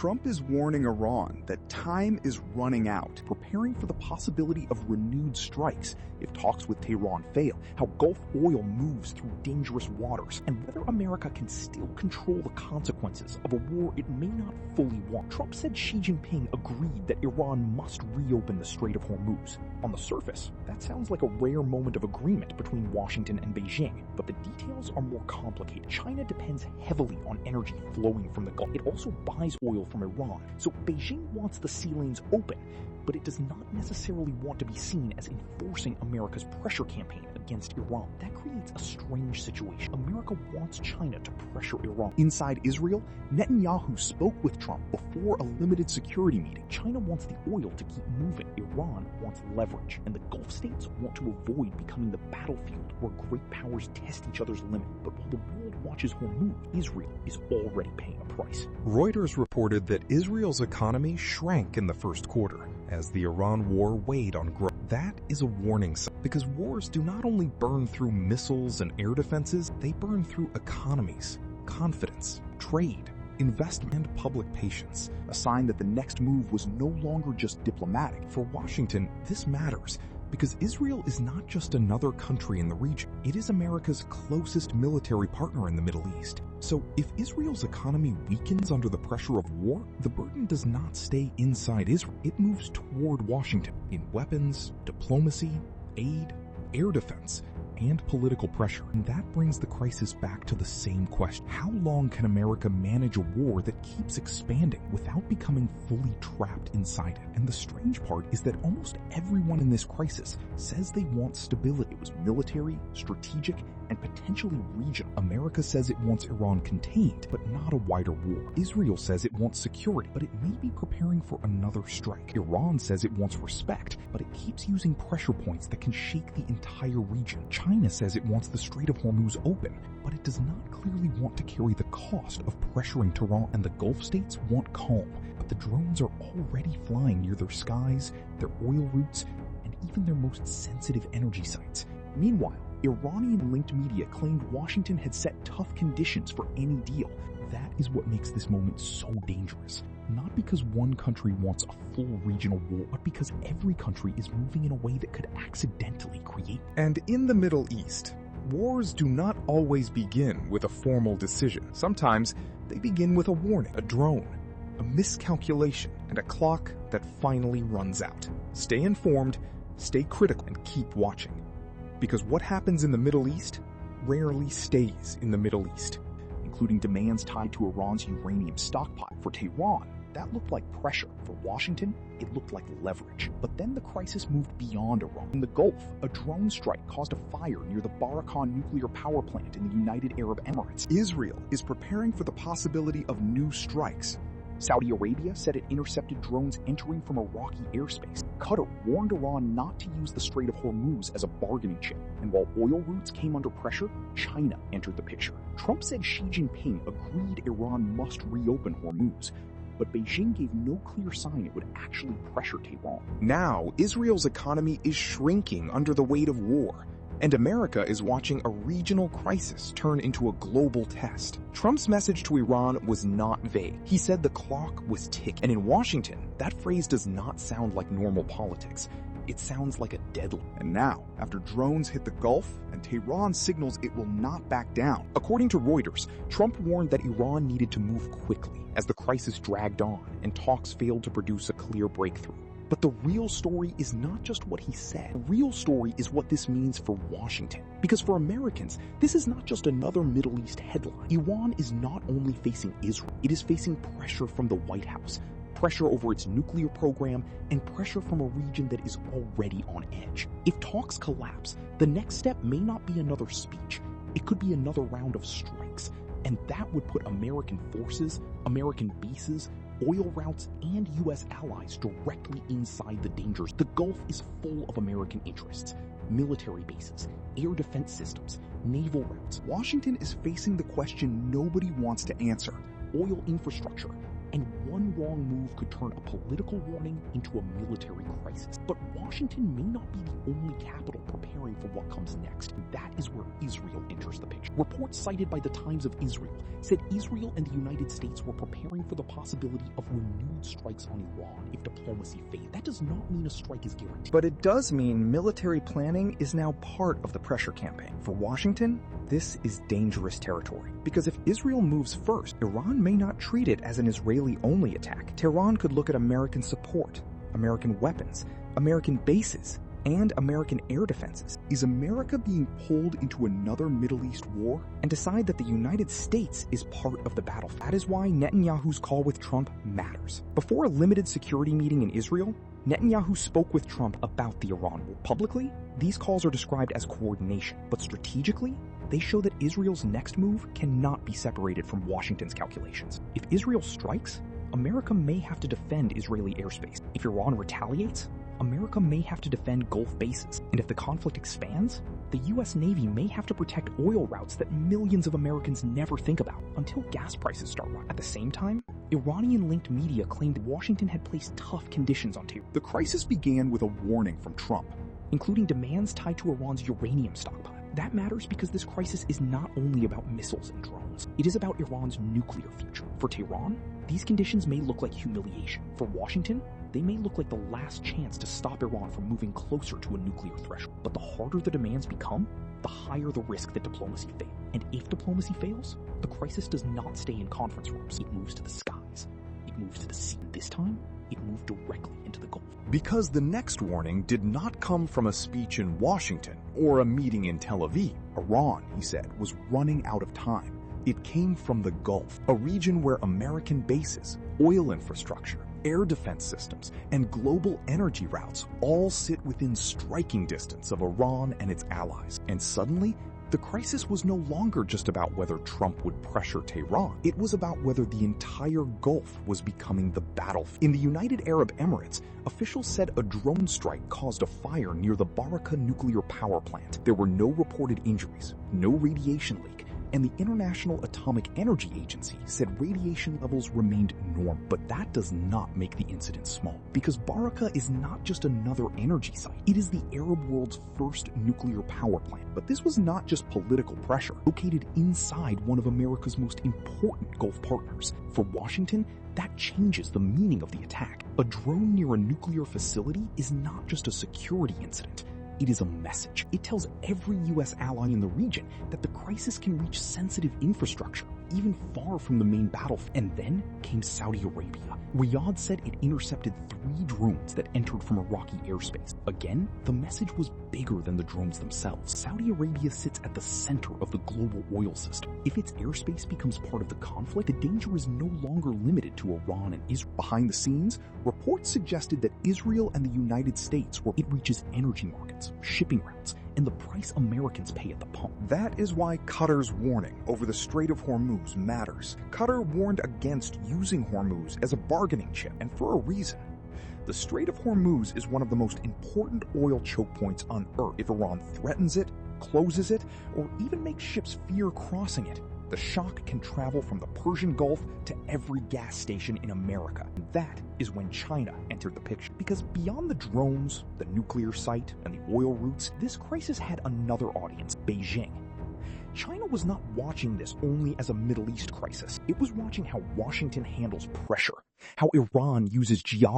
Trump is warning Iran that time is running out, preparing for the possibility of renewed strikes if talks with Tehran fail, how Gulf oil moves through dangerous waters, and whether America can still control the consequences of a war it may not fully want. Trump said Xi Jinping agreed that Iran must reopen the Strait of Hormuz. On the surface, that sounds like a rare moment of agreement between Washington and Beijing, but the details are more complicated. China depends heavily on energy flowing from the Gulf. It also buys oil from Iran, so Beijing wants the sea lanes open, but it does not necessarily want to be seen as enforcing America's pressure campaign against Iran. That creates a strange situation. America wants China to pressure Iran. Inside Israel, Netanyahu spoke with Trump before a limited security meeting. China wants the oil to keep moving. Iran wants leverage, and the Gulf states want to avoid becoming the battlefield where great powers test each other's limit. But while the world watches Hormuz, Israel is already paying a price. Reuters reported that Israel's economy shrank in the first quarter as the Iran war weighed on growth. That is a warning sign, because wars do not only burn through missiles and air defenses, they burn through economies, confidence, trade, investment, and public patience. A sign that the next move was no longer just diplomatic. For Washington, this matters, because Israel is not just another country in the region. It is America's closest military partner in the Middle East. So if Israel's economy weakens under the pressure of war, the burden does not stay inside Israel. It moves toward Washington in weapons, diplomacy, aid, air defense, and political pressure. And that brings the crisis back to the same question. How long can America manage a war that keeps expanding without becoming fully trapped inside it? And the strange part is that almost everyone in this crisis says they want stability. It was military, strategic, and potentially regional. America says it wants Iran contained, but not a wider war. Israel says it wants security, but it may be preparing for another strike. Iran says it wants respect, but it keeps using pressure points that can shake the entire region. China says it wants the Strait of Hormuz open, but it does not clearly want to carry the cost of pressuring Tehran. And the Gulf states want calm, but the drones are already flying near their skies, their oil routes, and even their most sensitive energy sites. Meanwhile, Iranian-linked media claimed Washington had set tough conditions for any deal. That is what makes this moment so dangerous. Not because one country wants a full regional war, but because every country is moving in a way that could accidentally create. And in the Middle East, wars do not always begin with a formal decision. Sometimes they begin with a warning, a drone, a miscalculation, and a clock that finally runs out. Stay informed, stay critical, and keep watching. Because what happens in the Middle East rarely stays in the Middle East. Including demands tied to Iran's uranium stockpile. For Tehran, that looked like pressure. For Washington, it looked like leverage. But then the crisis moved beyond Iran. In the Gulf, a drone strike caused a fire near the Barakhan nuclear power plant in the United Arab Emirates. Israel is preparing for the possibility of new strikes. Saudi Arabia said it intercepted drones entering from Iraqi airspace. Qatar warned Iran not to use the Strait of Hormuz as a bargaining chip. And while oil routes came under pressure, China entered the picture. Trump said Xi Jinping agreed Iran must reopen Hormuz, but Beijing gave no clear sign it would actually pressure Tehran. Now, Israel's economy is shrinking under the weight of war, and America is watching a regional crisis turn into a global test. Trump's message to Iran was not vague. He said the clock was ticking. And in Washington, that phrase does not sound like normal politics. It sounds like a deadline. And now, after drones hit the Gulf and Tehran signals it will not back down. According to Reuters, Trump warned that Iran needed to move quickly as the crisis dragged on and talks failed to produce a clear breakthrough. But the real story is not just what he said. The real story is what this means for Washington. Because for Americans, this is not just another Middle East headline. Iran is not only facing Israel, it is facing pressure from the White House, pressure over its nuclear program, and pressure from a region that is already on edge. If talks collapse, the next step may not be another speech. It could be another round of strikes. And that would put American forces, American bases, oil routes, and U.S. allies directly inside the dangers. The Gulf is full of American interests. Military bases, air defense systems, naval routes. Washington is facing the question nobody wants to answer. Oil infrastructure. And one wrong move could turn a political warning into a military crisis. But Washington may not be the only capital preparing for what comes next. That is where Israel enters the picture. Reports cited by the Times of Israel said Israel and the United States were preparing for the possibility of renewed strikes on Iran if diplomacy failed. That does not mean a strike is guaranteed. But it does mean military planning is now part of the pressure campaign. For Washington, this is dangerous territory. Because if Israel moves first, Iran may not treat it as an Israeli-only attack. Tehran could look at American support, American weapons, American bases, and American air defenses. Is America being pulled into another Middle East war? And decide that the United States is part of the battlefield. That is why Netanyahu's call with Trump matters. Before a limited security meeting in Israel, Netanyahu spoke with Trump about the Iran war. Publicly, these calls are described as coordination, but strategically, they show that Israel's next move cannot be separated from Washington's calculations. If Israel strikes, America may have to defend Israeli airspace. If Iran retaliates, America may have to defend Gulf bases. And if the conflict expands, the U.S. Navy may have to protect oil routes that millions of Americans never think about until gas prices start rising. At the same time, Iranian-linked media claimed Washington had placed tough conditions on Tehran. The crisis began with a warning from Trump, including demands tied to Iran's uranium stockpile. That matters because this crisis is not only about missiles and drones. It is about Iran's nuclear future. For Tehran, these conditions may look like humiliation. For Washington, they may look like the last chance to stop Iran from moving closer to a nuclear threshold. But the harder the demands become, the higher the risk that diplomacy fails. And if diplomacy fails, the crisis does not stay in conference rooms. It moves to the skies. It moves to the sea. This time, it moved directly into the Gulf. Because the next warning did not come from a speech in Washington or a meeting in Tel Aviv. Iran, he said, was running out of time. It came from the Gulf, a region where American bases, oil infrastructure, air defense systems, and global energy routes all sit within striking distance of Iran and its allies. And suddenly, the crisis was no longer just about whether Trump would pressure Tehran. It was about whether the entire Gulf was becoming the battlefield. In the United Arab Emirates, officials said a drone strike caused a fire near the Barakah nuclear power plant. There were no reported injuries, no radiation leak, and the International Atomic Energy Agency said radiation levels remained normal. But that does not make the incident small, because Barakah is not just another energy site. It is the Arab world's first nuclear power plant. But this was not just political pressure. Located inside one of America's most important Gulf partners. For Washington, that changes the meaning of the attack. A drone near a nuclear facility is not just a security incident. It is a message. It tells every U.S. ally in the region that the crisis can reach sensitive infrastructure, even far from the main battlefield. And then came Saudi Arabia. Riyadh said it intercepted 3 drones that entered from Iraqi airspace. Again, the message was bigger than the drones themselves. Saudi Arabia sits at the center of the global oil system. If its airspace becomes part of the conflict, the danger is no longer limited to Iran and Israel. Behind the scenes, reports suggested that Israel and the United States were. It reaches energy markets, shipping routes, and the price Americans pay at the pump. That is why Qatar's warning over the Strait of Hormuz matters. Qatar warned against using Hormuz as a bargaining chip, and for a reason. The Strait of Hormuz is one of the most important oil choke points on Earth. If Iran threatens it, closes it, or even makes ships fear crossing it, the shock can travel from the Persian Gulf to every gas station in America. And that is when China entered the picture. Because beyond the drones, the nuclear site, and the oil routes, this crisis had another audience: Beijing. China was not watching this only as a Middle East crisis. It was watching how Washington handles pressure, how Iran uses geography